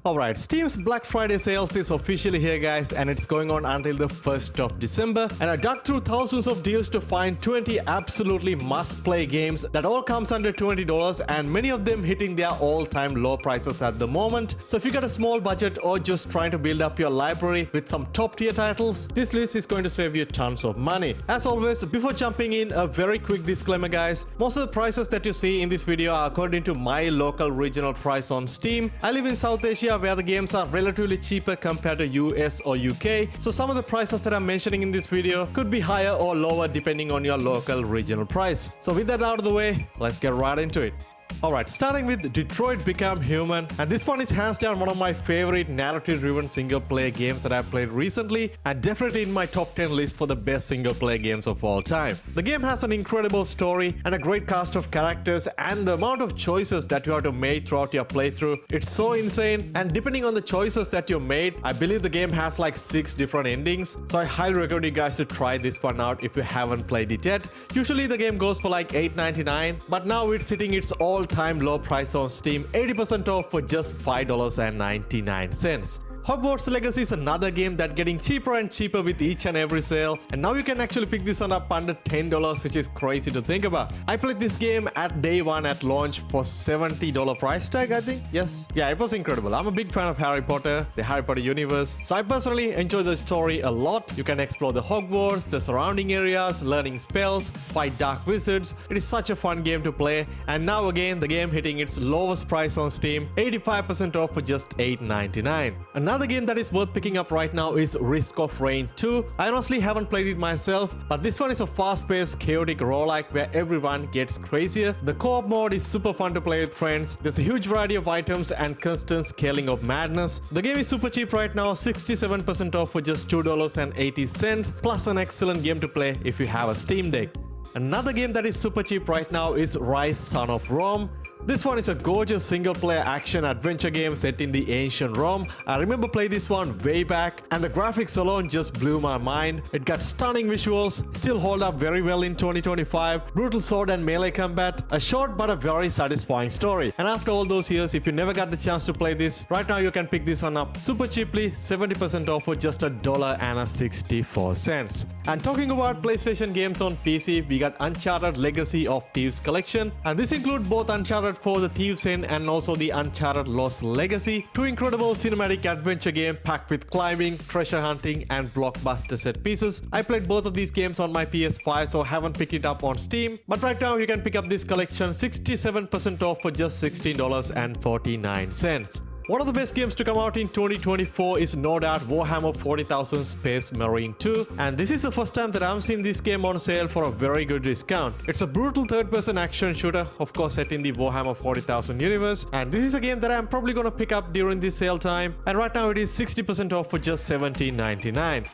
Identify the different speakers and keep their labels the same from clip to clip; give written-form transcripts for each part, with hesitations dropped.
Speaker 1: Alright, Steam's Black Friday sales is officially here guys, and it's going on until the 1st of December, and I dug through thousands of deals to find 20 absolutely must-play games that all comes under $20 and many of them hitting their all-time low prices at the moment. So if you got a small budget or just trying to build up your library with some top-tier titles, this list is going to save you tons of money. As always, before jumping in, a very quick disclaimer guys. Most of the prices that you see in this video are according to my local regional price on Steam. I live in South Asia where the games are relatively cheaper compared to US or UK, so some of the prices that I'm mentioning in this video could be higher or lower depending on your local regional price. So with that out of the way, let's get right into it. Alright, starting with Detroit Become Human, and this one is hands down one of my favorite narrative-driven single-player games that I've played recently, and definitely in my top 10 list for the best single-player games of all time. The game has an incredible story and a great cast of characters, and the amount of choices that you have to make throughout your playthrough, it's so insane, and depending on the choices that you made, I believe the game has like 6 different endings, so I highly recommend you guys to try this one out if you haven't played it yet. Usually the game goes for like $8.99, but now it's hitting its all-time low price on Steam, 80% off for just $5.99. Hogwarts Legacy is another game that's getting cheaper and cheaper with each and every sale, and now you can actually pick this one up under $10, which is crazy to think about. I played this game at day one at launch for $70 price tag, I think. Yes, yeah, it was incredible. I'm a big fan of Harry Potter, the Harry Potter universe, so I personally enjoy the story a lot. You can explore the Hogwarts, the surrounding areas, learning spells, fight dark wizards. It is such a fun game to play, and now again the game hitting its lowest price on Steam, 85% off for just $8.99. Another game that is worth picking up right now is Risk of Rain 2. I honestly haven't played it myself, but this one is a fast-paced, chaotic roguelike where everyone gets crazier. The co-op mode is super fun to play with friends. There's a huge variety of items and constant scaling of madness. The game is super cheap right now, 67% off for just $2.80, plus an excellent game to play if you have a Steam Deck. Another game that is super cheap right now is Rise Son of Rome. This one is a gorgeous single-player action-adventure game set in the ancient Rome. I remember playing this one way back, and the graphics alone just blew my mind. It got stunning visuals, still hold up very well in 2025, brutal sword and melee combat, a short but a very satisfying story. And after all those years, if you never got the chance to play this, right now you can pick this one up super cheaply, 70% off for just $1.64. And talking about PlayStation games on PC, we got Uncharted Legacy of Thieves Collection, and this includes both Uncharted for the Thieves End and also the Uncharted Lost Legacy, two incredible cinematic adventure games packed with climbing, treasure hunting and blockbuster set pieces. I played both of these games on my PS5, so haven't picked it up on Steam, but right now you can pick up this collection 67% off for just $16.49. One of the best games to come out in 2024 is no doubt Warhammer 40,000 Space Marine 2, and this is the first time that I've seen this game on sale for a very good discount. It's a brutal third-person action shooter, of course set in the Warhammer 40,000 universe, and this is a game that I'm probably gonna pick up during this sale time, and right now it is 60% off for just $17.99.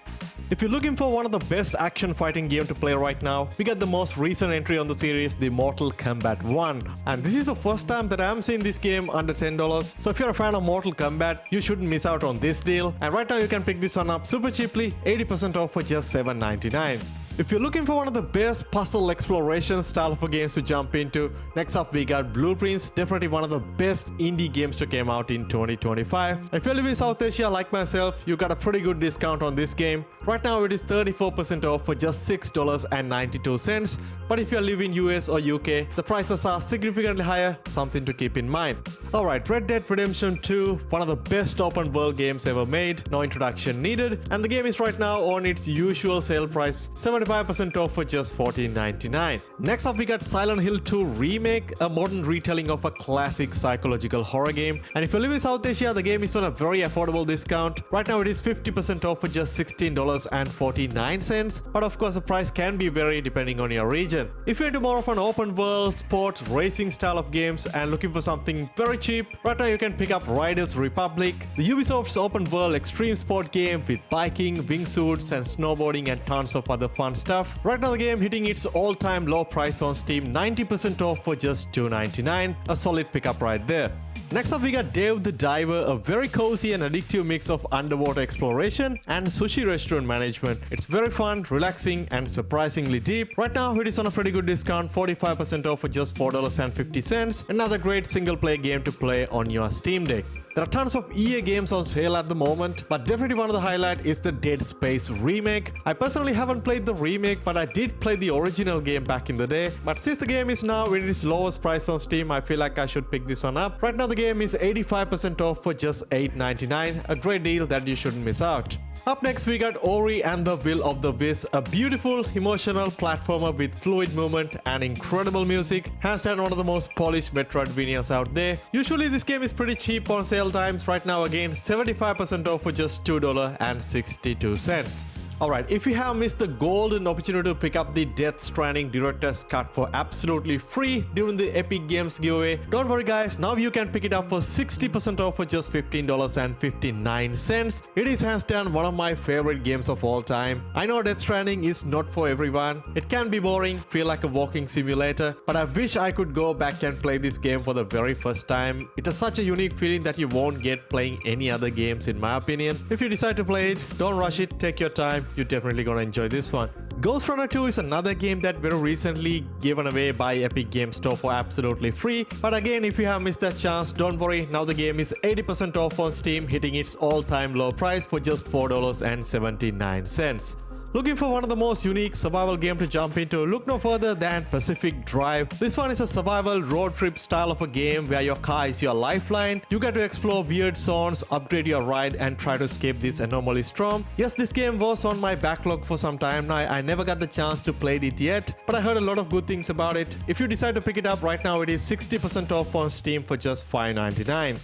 Speaker 1: If you're looking for one of the best action fighting game to play right now, we got the most recent entry on the series, the Mortal Kombat 1. And this is the first time that I'm seeing this game under $10, so if you're a fan of Mortal Kombat, you shouldn't miss out on this deal. And right now you can pick this one up super cheaply, 80% off for just $7.99. If you're looking for one of the best puzzle exploration style of games to jump into, next up we got Blueprints, definitely one of the best indie games to come out in 2025. If you live in South Asia like myself, you got a pretty good discount on this game. Right now it is 34% off for just $6.92, but if you live in US or UK, the prices are significantly higher, something to keep in mind. Alright, Red Dead Redemption 2, one of the best open world games ever made, no introduction needed, and the game is right now on its usual sale price, 75% off for just $14.99. Next up we got Silent Hill 2 Remake, a modern retelling of a classic psychological horror game, and if you live in South Asia, the game is on a very affordable discount. Right now it is 50% off for just $16.49, but of course the price can be vary depending on your region. If you're into more of an open world, sports, racing style of games and looking for something very cheap, right now you can pick up Riders Republic, the Ubisoft's open world extreme sport game with biking, wingsuits and snowboarding and tons of other fun stuff. Right now the game hitting its all-time low price on Steam, 90% off for just $2.99, a solid pickup right there. Next up we got Dave the Diver, a very cozy and addictive mix of underwater exploration and sushi restaurant management. It's very fun, relaxing and surprisingly deep. Right now it is on a pretty good discount, 45% off for just $4.50. Another great single player game to play on your Steam Deck. There are tons of EA games on sale at the moment, but definitely one of the highlight is the Dead Space remake. I personally haven't played the remake, but I did play the original game back in the day. But since the game is now in its lowest price on Steam, I feel like I should pick this one up. Right now the game is 85% off for just $8.99, a great deal that you shouldn't miss out. Up next we got Ori and the Will of the Wisps, a beautiful, emotional platformer with fluid movement and incredible music. Hands down one of the most polished Metroidvanias out there. Usually this game is pretty cheap on sale times. Right now again 75% off for just $2.62. Alright, if you have missed the golden opportunity to pick up the Death Stranding Director's Cut for absolutely free during the Epic Games giveaway, don't worry guys, now you can pick it up for 60% off for just $15.59. It is hands down one of my favorite games of all time. I know Death Stranding is not for everyone. It can be boring, feel like a walking simulator, but I wish I could go back and play this game for the very first time. It has such a unique feeling that you won't get playing any other games in my opinion. If you decide to play it, don't rush it, take your time. You're definitely gonna enjoy this one. Ghost Runner 2 is another game that very recently given away by Epic Games Store for absolutely free. But again, if you have missed that chance, don't worry, now the game is 80% off on Steam, hitting its all-time low price for just $4.79. Looking for one of the most unique survival games to jump into? Look no further than Pacific Drive. This one is a survival road trip style of a game where your car is your lifeline. You get to explore weird zones, upgrade your ride and try to escape this anomaly storm. Yes, this game was on my backlog for some time now. I never got the chance to play it yet, but I heard a lot of good things about it. If you decide to pick it up right now, it is 60% off on Steam for just $5.99.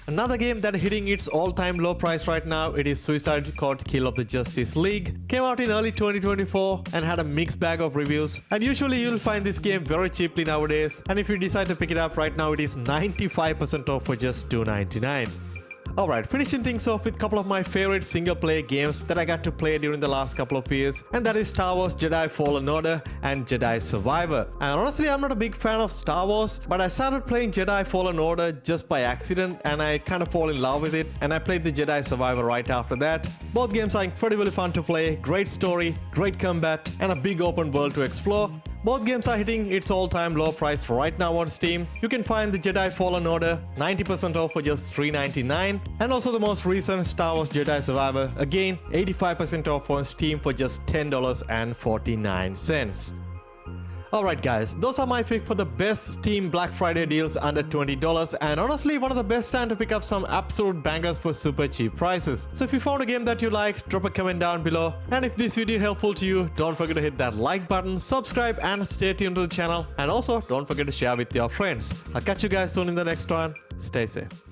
Speaker 1: Another game that is hitting its all-time low price right now, it is Suicide Squad Kill of the Justice League. Came out in early 2024 and had a mixed bag of reviews. And usually you'll find this game very cheaply nowadays. And if you decide to pick it up right now, it is 95% off for just $2.99. Alright, finishing things off with a couple of my favorite single-player games that I got to play during the last couple of years, and that is Star Wars Jedi Fallen Order and Jedi Survivor. And honestly, I'm not a big fan of Star Wars, but I started playing Jedi Fallen Order just by accident and I kind of fall in love with it, and I played the Jedi Survivor right after that. Both games are incredibly fun to play, great story, great combat, and a big open world to explore. Both games are hitting its all-time low price right now on Steam. You can find the Jedi Fallen Order 90% off for just $3.99, and also the most recent Star Wars Jedi Survivor, again 85% off on Steam for just $10.49. Alright guys, those are my pick for the best Steam Black Friday deals under $20, and honestly one of the best time to pick up some absolute bangers for super cheap prices. So if you found a game that you like, drop a comment down below, and if this video helpful to you, don't forget to hit that like button, subscribe and stay tuned to the channel, and also don't forget to share with your friends. I'll catch you guys soon in the next one. Stay safe.